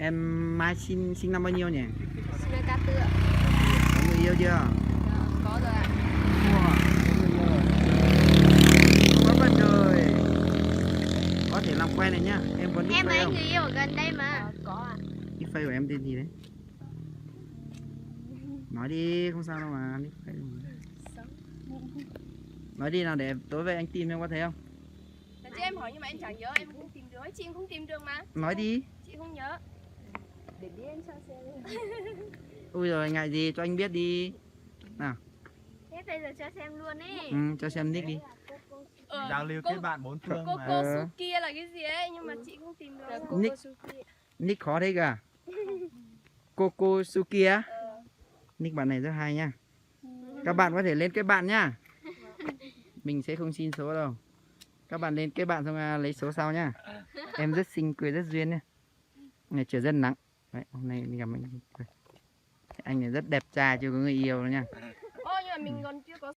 Em Mai sinh năm bao nhiêu nhỉ? Sinh năm Ca Tựa. Có người yêu chưa? Có rồi ạ. Wow, quá vất rồi. Có thể làm quen này nhá. Em có nick Em face ấy không? người yêu ở gần đây mà. Có ạ. Nick face của em tên gì đấy? Nói đi, không sao đâu mà. Nick face mà. Nói đi nào để tối về anh tìm em có thấy không? Là chứ em hỏi nhưng mà em chẳng nhớ, em không tìm được. Chị cũng không tìm được mà. Nói đi. Chị không nhớ. Để đi em cho xem. Ui rồi ngại gì cho anh biết đi. Nào. Thế bây giờ cho xem luôn ý. Cho xem nick đi. Giao lưu kết bạn bốn phương mà. Cô Suki là cái gì ấy nhưng mà chị không tìm được. Nick khó đấy cả. Coco Sukia. Nick bạn này rất hay nha. Các bạn có thể lên kết bạn nhá. Mình sẽ không xin số đâu. Các bạn lên kết bạn xong lấy số sau nhá. Em rất xinh, cười rất duyên nha. Ngày trời rất nắng. Đấy, hôm nay mình gặp anh này rất đẹp trai, chưa có người yêu đâu nha. Ô nhưng mà mình còn chưa có